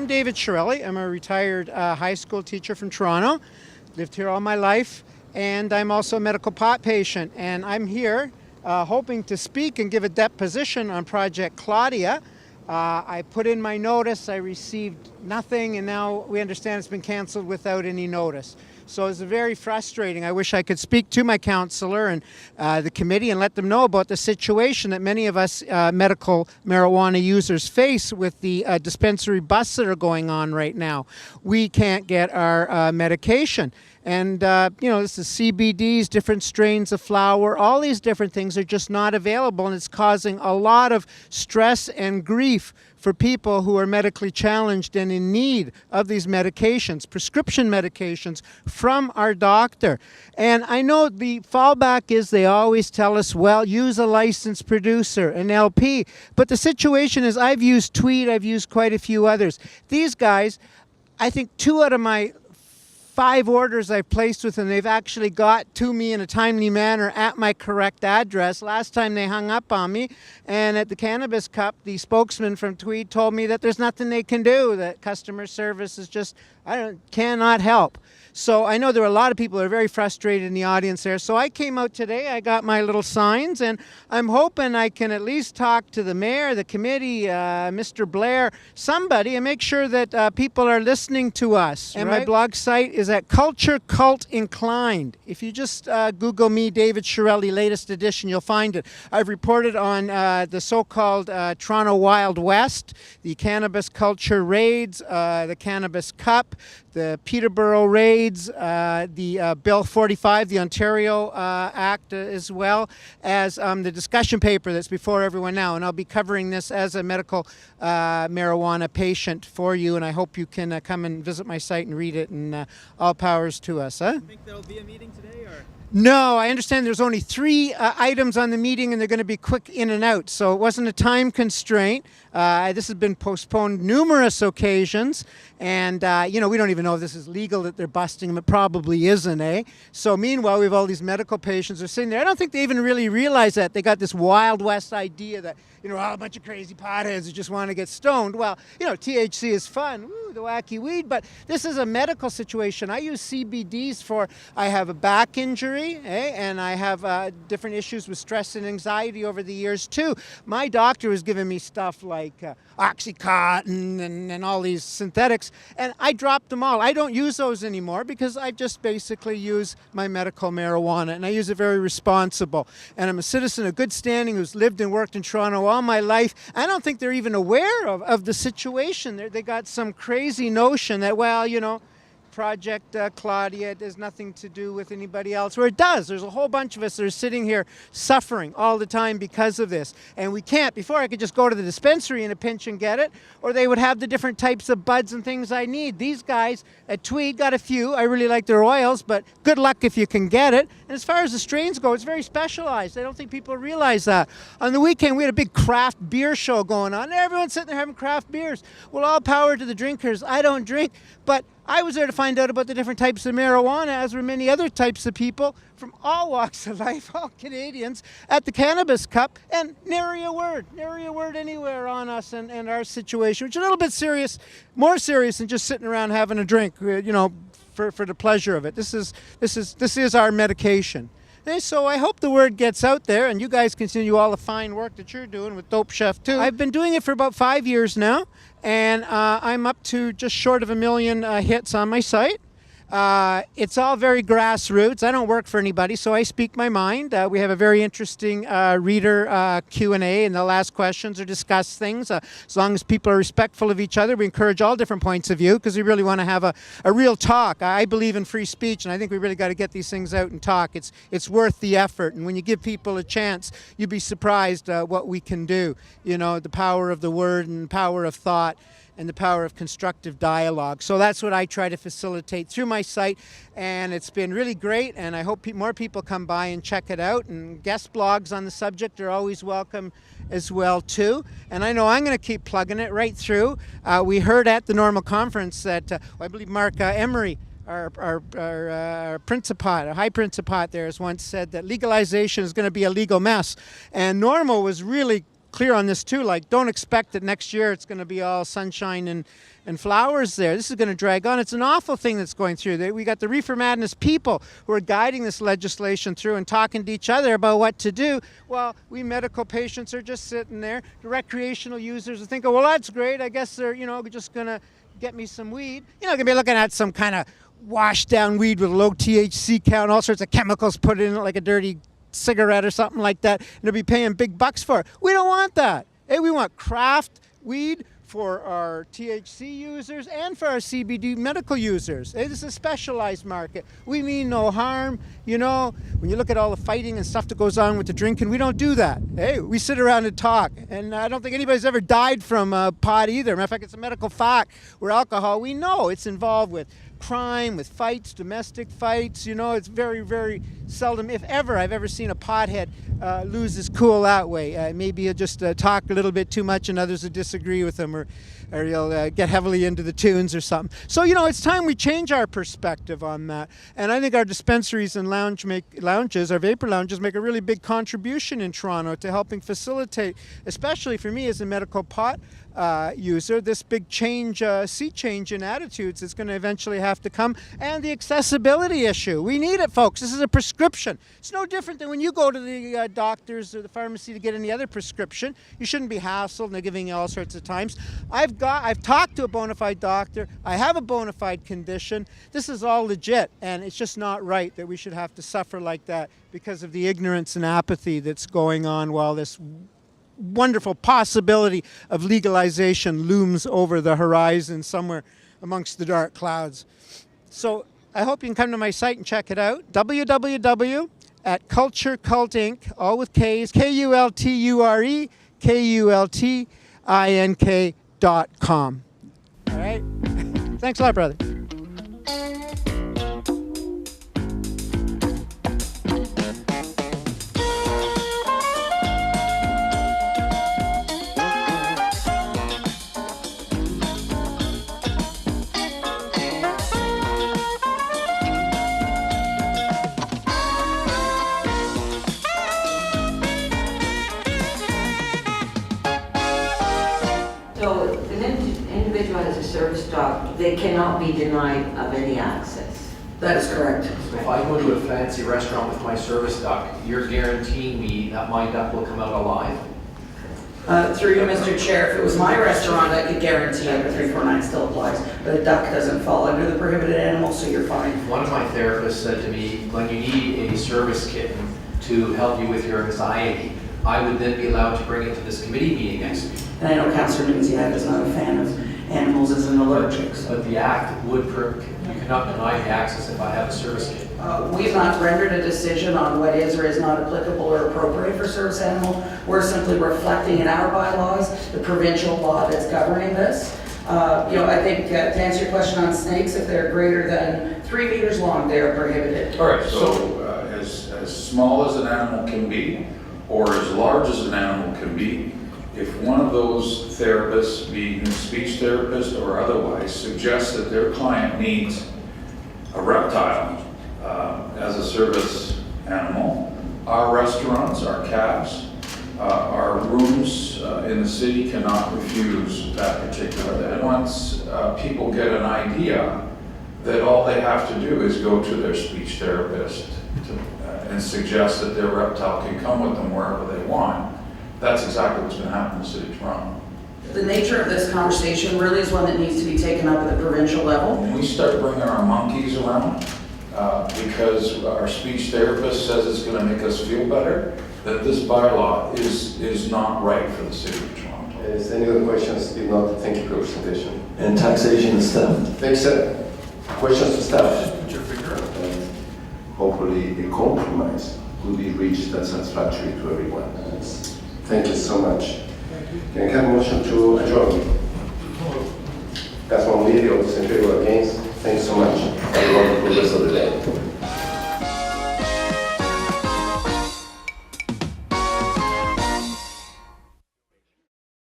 I'm David Shirelli. I'm a retired high school teacher from Toronto. Lived here all my life, and I'm also a medical pot patient. And I'm here hoping to speak and give a deposition on Project Claudia. I put in my notice, I received nothing, and now we understand it's been canceled without any notice. So it's very frustrating. I wish I could speak to my counselor and the committee and let them know about the situation that many of us medical marijuana users face with the dispensary busts that are going on right now. We can't get our medication. And, this is CBDs, different strains of flower, all these different things are just not available, and it's causing a lot of stress and grief for people who are medically challenged and in need of these medications, prescription medications from our doctor. And I know the fallback is they always tell us, well, use a licensed producer, an LP. But the situation is I've used Tweed, I've used quite a few others. These guys, I think 2 out of my 5 orders I've placed with them, they've actually got to me in a timely manner at my correct address. Last time they hung up on me, and at the Cannabis Cup, the spokesman from Tweed told me that there's nothing they can do, that customer service is just, cannot help. So I know there are a lot of people who are very frustrated in the audience there. So I came out today, I got my little signs, and I'm hoping I can at least talk to the mayor, the committee, Mr. Blair, somebody, and make sure that people are listening to us. And my blog site is at Culture Cult Inclined. If you just Google me, David Shirelli, latest edition, you'll find it. I've reported on the so-called Toronto Wild West, the cannabis culture raids, the Cannabis Cup, the Peterborough raids, the Bill 45, the Ontario Act, as well as the discussion paper that's before everyone now. And I'll be covering this as a medical marijuana patient for you, and I hope you can come and visit my site and read it, and all powers to us. Huh? Do you think there'll be a meeting today, or? No, I understand there's only 3 items on the meeting, and they're going to be quick in and out. So it wasn't a time constraint. This has been postponed numerous occasions. And, we don't even know if this is legal that they're busting them. It probably isn't, eh? So meanwhile, we have all these medical patients who are sitting there. I don't think they even really realize that. They got this Wild West idea that, a bunch of crazy potheads who just want to get stoned. Well, THC is fun. Woo, the wacky weed. But this is a medical situation. I use CBDs I have a back injury, and I have different issues with stress and anxiety over the years too. My doctor was giving me stuff like Oxycontin and all these synthetics, and I dropped them all. I don't use those anymore because I just basically use my medical marijuana, and I use it very responsible. And I'm a citizen of good standing who's lived and worked in Toronto all my life. I don't think they're even aware of the situation. They got some crazy notion that, Project Claudia has nothing to do with anybody else, where it does. There's a whole bunch of us that are sitting here suffering all the time because of this. And we can't. Before, I could just go to the dispensary in a pinch and get it, or they would have the different types of buds and things I need. These guys at Tweed got a few. I really like their oils, but good luck if you can get it. And as far as the strains go, it's very specialized. I don't think people realize that. On the weekend, we had a big craft beer show going on. Everyone's sitting there having craft beers. Well, all power to the drinkers. I don't drink, but I was there to find out about the different types of marijuana, as were many other types of people from all walks of life, all Canadians, at the Cannabis Cup, and nary a word anywhere on us and our situation, which is a little bit serious, more serious than just sitting around having a drink, for the pleasure of it. This is our medication. And so I hope the word gets out there, and you guys continue all the fine work that you're doing with Dope Chef too. I've been doing it for about 5 years now, and I'm up to just short of 1 million hits on my site. It's all very grassroots. I don't work for anybody, so I speak my mind. We have a very interesting reader Q&A, and they'll ask questions or discuss things. As long as people are respectful of each other, we encourage all different points of view because we really want to have a real talk. I believe in free speech, and I think we really got to get these things out and talk. It's worth the effort, and when you give people a chance, you'd be surprised what we can do. The power of the word and the power of thought, and the power of constructive dialogue. So that's what I try to facilitate through my site, and it's been really great, and I hope more people come by and check it out, and guest blogs on the subject are always welcome as well too. And I know I'm going to keep plugging it right through. We heard at the normal conference that I believe Mark Emery, our Principat, a high Principat there, has once said that legalization is going to be a legal mess, and Normal was really clear on this too. Like, don't expect that next year it's going to be all sunshine and flowers there. This is going to drag on. It's an awful thing that's going through. We got the Reefer Madness people who are guiding this legislation through and talking to each other about what to do. Well, we medical patients are just sitting there. The recreational users are thinking, well, that's great. I guess they're, just going to get me some weed. Going to be looking at some kind of washed down weed with low THC count, all sorts of chemicals put in it like a dirty cigarette or something like that, and they'll be paying big bucks for it. We don't want that. Hey, we want craft weed for our THC users and for our CBD medical users. It is a specialized market. We mean no harm. When you look at all the fighting and stuff that goes on with the drinking, we don't do that. Hey, we sit around and talk. And I don't think anybody's ever died from pot either. Matter of fact, it's a medical fact where alcohol, we know it's involved with crime, with fights, domestic fights. It's very, very seldom, if ever, I've ever seen a pothead lose his cool that way. Maybe he'll just talk a little bit too much and others will disagree with him, or he'll get heavily into the tunes or something. So, it's time we change our perspective on that. And I think our dispensaries and lounges, our vapor lounges, make a really big contribution in Toronto to helping facilitate, especially for me as a medical pot user, this big sea change in attitudes is going to eventually have to come, and the accessibility issue. We need it, folks. This is a prescription. It's no different than when you go to the doctors or the pharmacy to get any other prescription. You shouldn't be hassled and they're giving you all sorts of times. I've talked to a bona fide doctor. I have a bona fide condition. This is all legit, and it's just not right that we should have to suffer like that because of the ignorance and apathy that's going on while this wonderful possibility of legalization looms over the horizon somewhere amongst the dark clouds. So I hope you can come to my site and check it out. www.culturecultinc, all with K's, KULTUREKULTINK.com. All right? Thanks a lot, brother. So if an individual has a service dog, they cannot be denied of any access. That is correct. So if I go to a fancy restaurant with my service duck, you're guaranteeing me that my duck will come out alive? Through you, Mr. Chair, if it was my restaurant, I could guarantee under 349 still applies, but a duck doesn't fall under the prohibited animal, so you're fine. One of my therapists said to me, when you need a service kitten to help you with your anxiety, I would then be allowed to bring it to this committee meeting next week. And I know Councillor Nunziata is not a fan of animals as an allergic. So. But the Act would, you cannot deny the access if I have a service kitten. We've not rendered a decision on what is or is not applicable or appropriate for service animal. We're simply reflecting in our bylaws the provincial law that's governing this. I think to answer your question on snakes, if they're greater than 3 meters long, they are prohibited. All right, so as small as an animal can be, or as large as an animal can be, if one of those therapists, be a speech therapist or otherwise, suggests that their client needs a reptile as a service animal, our restaurants, our cabs, our rooms in the city cannot refuse that particular. And once people get an idea that all they have to do is go to their speech therapist and suggest that their reptile can come with them wherever they want, that's exactly what's going to happen in the city of Toronto. The nature of this conversation really is one that needs to be taken up at the provincial level. When we start bringing our monkeys around, because our speech therapist says it's going to make us feel better, that this bylaw is not right for the city of Toronto. Is any other questions? If not, thank you for your presentation. And taxation and stuff. Thanks, sir. Questions to staff? Put your finger up. And hopefully a compromise will be reached that's satisfactory to everyone. Thank you so much. Can I have a motion to adjourn? Councilman Lee, all those in favor or against? Thank you so much. Have a wonderful rest of the day.